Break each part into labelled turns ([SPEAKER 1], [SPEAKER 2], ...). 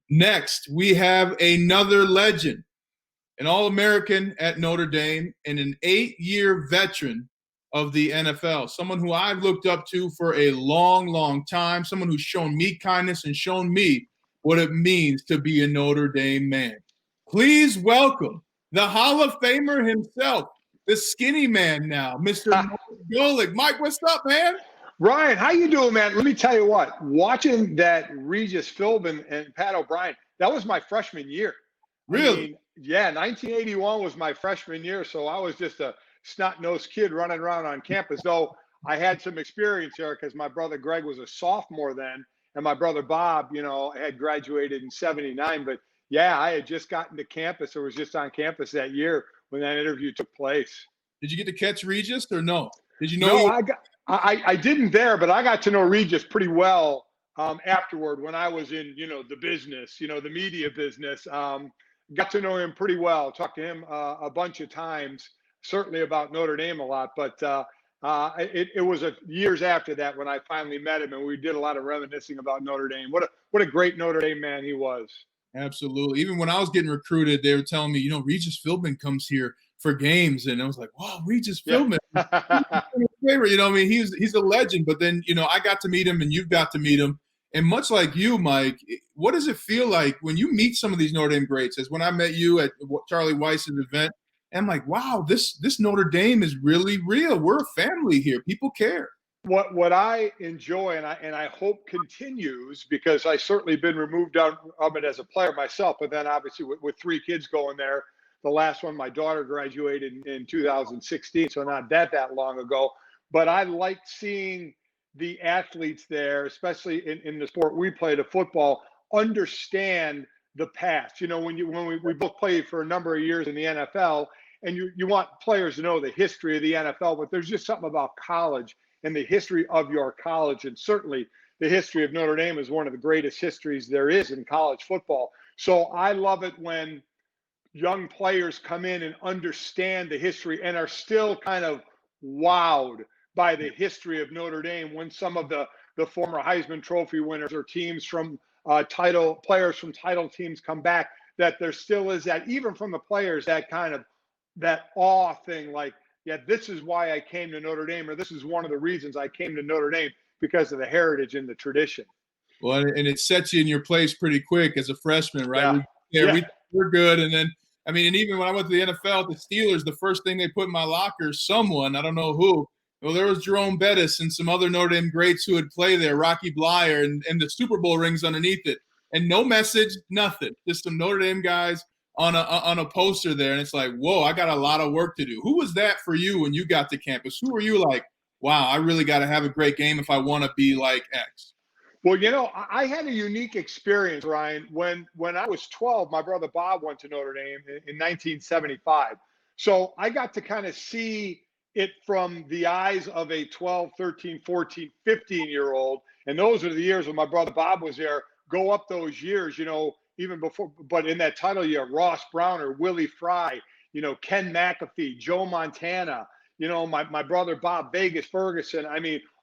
[SPEAKER 1] Next, we have another legend, an All-American at Notre Dame and an 8-year veteran of the NFL, someone who I've looked up to for a long, long time, someone who's shown me kindness and shown me what it means to be a Notre Dame man. Please welcome the Hall of Famer himself, the skinny man now, Mr. Golic. Mike, what's up, man?
[SPEAKER 2] Ryan, how you doing, man? Let me tell you what, watching that Regis Philbin and Pat O'Brien, that was my freshman year.
[SPEAKER 1] Really?
[SPEAKER 2] I mean, yeah, 1981 was my freshman year, so I was just a snot-nosed kid running around on campus, though I had some experience there because my brother Greg was a sophomore then, and my brother Bob, had graduated in 79. But, yeah, I had just gotten to campus or was just on campus that year when that interview took place.
[SPEAKER 1] Did you get to catch Regis or no? Did you
[SPEAKER 2] know? No, I didn't there, but I got to know Regis pretty well afterward when I was in, the business, the media business. Got to know him pretty well. Talked to him a bunch of times, certainly about Notre Dame a lot. But it was years after that when I finally met him, and we did a lot of reminiscing about Notre Dame. What a great Notre Dame man he was.
[SPEAKER 1] Absolutely. Even when I was getting recruited, they were telling me, Regis Philbin comes here for games, and I was like, wow, Regis Philbin. Yeah. He's a legend. But then, I got to meet him and you've got to meet him. And much like you, Mike, what does it feel like when you meet some of these Notre Dame greats? As when I met you at Charlie Weiss's event, and I'm like, wow, this Notre Dame is really real. We're a family here. People care.
[SPEAKER 2] What I enjoy and I hope continues, because I certainly been removed of it as a player myself, but then obviously with 3 kids going there, the last one, my daughter graduated in 2016, so not that long ago. But I liked seeing the athletes there, especially in the sport we play, the football, understand the past. When we both played for a number of years in the NFL, and you want players to know the history of the NFL, but there's just something about college and the history of your college, and certainly the history of Notre Dame is one of the greatest histories there is in college football. So I love it when young players come in and understand the history and are still kind of wowed by the history of Notre Dame when some of the former Heisman Trophy winners or teams from players from title teams come back, that there still is that, even from the players, that kind of that awe thing, like, yeah, this is why I came to Notre Dame, or this is one of the reasons I came to Notre Dame, because of the heritage and the tradition.
[SPEAKER 1] Well, and it sets you in your place pretty quick as a freshman, right? Yeah. We're good. And then, and even when I went to the NFL, the Steelers, the first thing they put in my locker, someone, I don't know who, well, there was Jerome Bettis and some other Notre Dame greats who would play there, Rocky Blyer, and the Super Bowl rings underneath it. And no message, nothing. Just some Notre Dame guys on a poster there. And it's like, whoa, I got a lot of work to do. Who was that for you when you got to campus? Who were you like, wow, I really got to have a great game if I want to be like X?
[SPEAKER 2] Well, I had a unique experience, Ryan. When I was 12, my brother Bob went to Notre Dame in 1975. So I got to kind of see it from the eyes of a 12, 13, 14, 15-year-old. And those are the years when my brother Bob was there. Go up those years, even before, but in that title year, Ross Browner, Willie Fry, Ken McAfee, Joe Montana, my brother Bob Vegas Ferguson.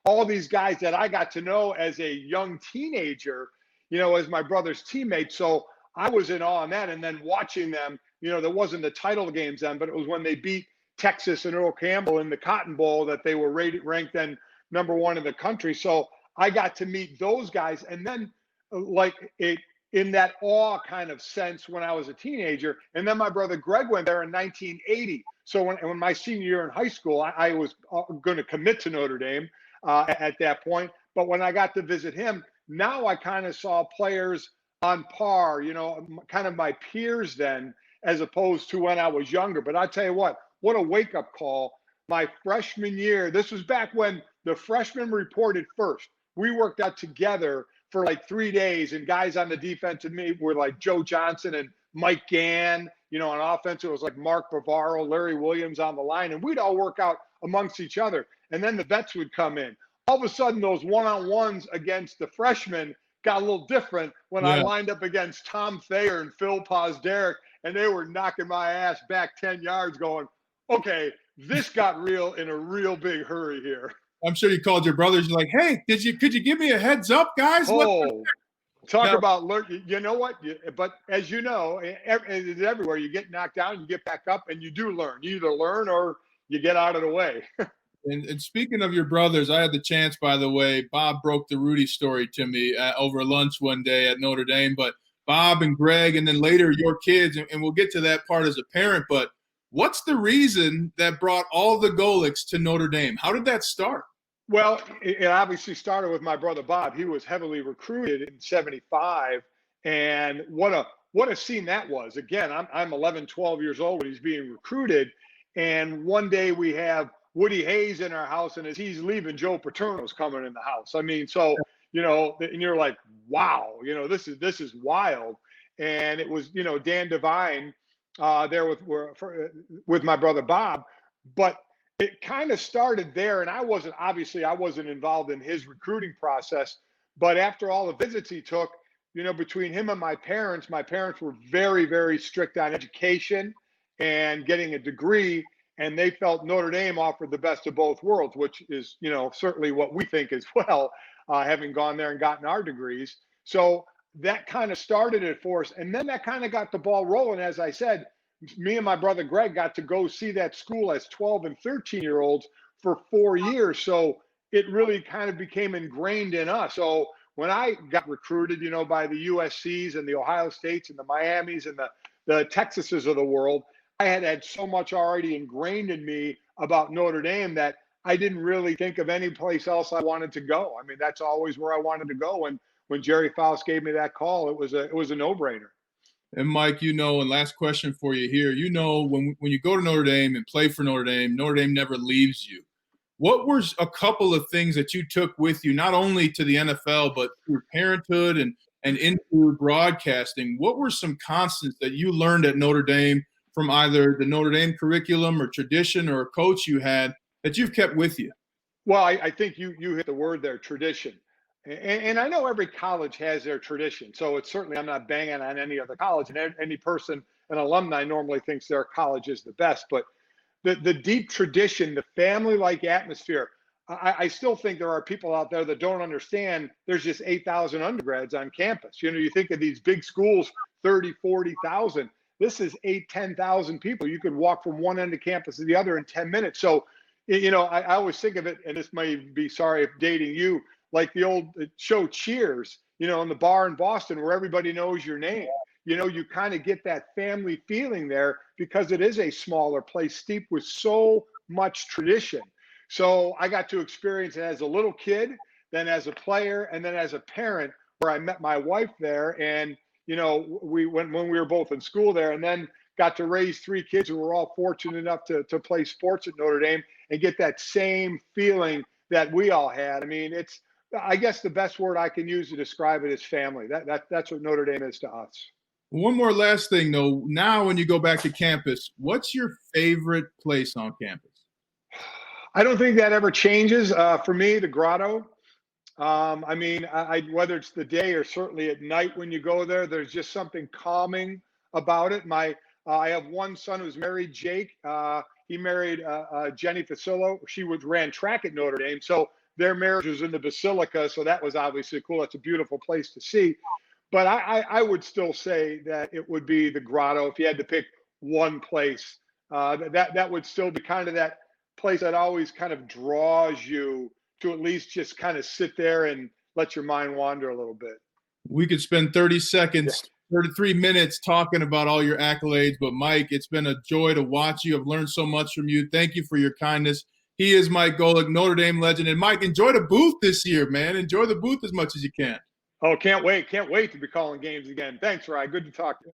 [SPEAKER 2] All these guys that I got to know as a young teenager, as my brother's teammates. So I was in awe on that. And then watching them, there wasn't the title games then, but it was when they beat Texas and Earl Campbell in the Cotton Bowl that they were ranked then #1 in the country. So I got to meet those guys. And then in that awe kind of sense when I was a teenager. And then my brother Greg went there in 1980. So when my senior year in high school, I was going to commit to Notre Dame at that point. But when I got to visit him, now I kind of saw players on par, kind of my peers then, as opposed to when I was younger. But I tell you what a wake-up call. My freshman year, this was back when the freshmen reported first. We worked out together for like 3 days, and guys on the defensive team were like Joe Johnson and Mike Gann. On offense, it was like Mark Bavaro, Larry Williams on the line, and we'd all work out amongst each other. And then the vets would come in. All of a sudden, those one-on-ones against the freshmen got a little different when I lined up against Tom Thayer and Phil Pozderac, and they were knocking my ass back 10 yards going, okay, this got real in a real big hurry here.
[SPEAKER 1] I'm sure you called your brothers. You're like, hey, could you give me a heads up, guys?
[SPEAKER 2] Oh, Talk
[SPEAKER 1] Now,
[SPEAKER 2] about learn. You know what? But as you know, it's everywhere. You get knocked down, you get back up, and you do learn. You either learn or you get out of the way.
[SPEAKER 1] and speaking of your brothers, I had the chance, by the way, Bob broke the Rudy story to me over lunch one day at Notre Dame. But Bob and Greg, and then later your kids, and we'll get to that part as a parent. But what's the reason that brought all the Golics to Notre Dame? How did that start?
[SPEAKER 2] Well, it obviously started with my brother Bob. He was heavily recruited in '75, and what a scene that was. Again, I'm 11, 12 years old when he's being recruited, and one day we have Woody Hayes in our house, and as he's leaving, Joe Paterno's coming in the house. I mean, so and you're like, wow, this is wild. And it was Dan Devine there with my brother Bob, but it kind of started there, and I wasn't involved in his recruiting process. But after all the visits he took, between him and my parents were very, very strict on education and getting a degree, and they felt Notre Dame offered the best of both worlds, which is certainly what we think as well, having gone there and gotten our degrees. So that kind of started it for us, and then that kind of got the ball rolling. As I said, me and my brother Greg got to go see that school as 12 and 13-year-olds for 4 years. So it really kind of became ingrained in us. So when I got recruited, by the USCs and the Ohio States and the Miamis and the Texases of the world, I had so much already ingrained in me about Notre Dame that I didn't really think of any place else I wanted to go. I mean, that's always where I wanted to go. And when Jerry Faust gave me that call, it was a no-brainer.
[SPEAKER 1] And Mike, and last question for you here. When you go to Notre Dame and play for Notre Dame never leaves you. What were a couple of things that you took with you, not only to the NFL, but through parenthood and into broadcasting? What were some constants that you learned at Notre Dame from either the Notre Dame curriculum or tradition or a coach you had that you've kept with you?
[SPEAKER 2] Well, I think you hit the word there, tradition. And I know every college has their tradition. So it's certainly, I'm not banging on any other college. And any person, an alumni, normally thinks their college is the best. But the deep tradition, the family-like atmosphere, I still think there are people out there that don't understand there's just 8,000 undergrads on campus. You think of these big schools, 30, 40,000. This is 8, 10,000 people. You could walk from one end of campus to the other in 10 minutes. So, I always think of it, and this may be, sorry if dating you, like the old show Cheers, in the bar in Boston where everybody knows your name. You kind of get that family feeling there because it is a smaller place steeped with so much tradition. So I got to experience it as a little kid, then as a player, and then as a parent, where I met my wife there. And, we went when we were both in school there, and then got to raise 3 kids who were all fortunate enough to play sports at Notre Dame and get that same feeling that we all had. I mean, I guess the best word I can use to describe it is family. That's what Notre Dame is to us.
[SPEAKER 1] One more last thing, though. Now, when you go back to campus, what's your favorite place on campus?
[SPEAKER 2] I don't think that ever changes. For me, the Grotto. I mean, whether it's the day or certainly at night when you go there, there's just something calming about it. I have one son who's married, Jake. He married Jenny Facillo. She ran track at Notre Dame. So their marriage was in the Basilica. So that was obviously cool. That's a beautiful place to see. But I would still say that it would be the Grotto if you had to pick one place. That would still be kind of that place that always kind of draws you to at least just kind of sit there and let your mind wander a little bit.
[SPEAKER 1] We could spend 30 seconds, 33 minutes talking about all your accolades. But, Mike, it's been a joy to watch you. I've learned so much from you. Thank you for your kindness. He is Mike Golic, Notre Dame legend. And, Mike, enjoy the booth this year, man. Enjoy the booth as much as you can.
[SPEAKER 2] Oh, can't wait. Can't wait to be calling games again. Thanks, Ryan. Good to talk to you.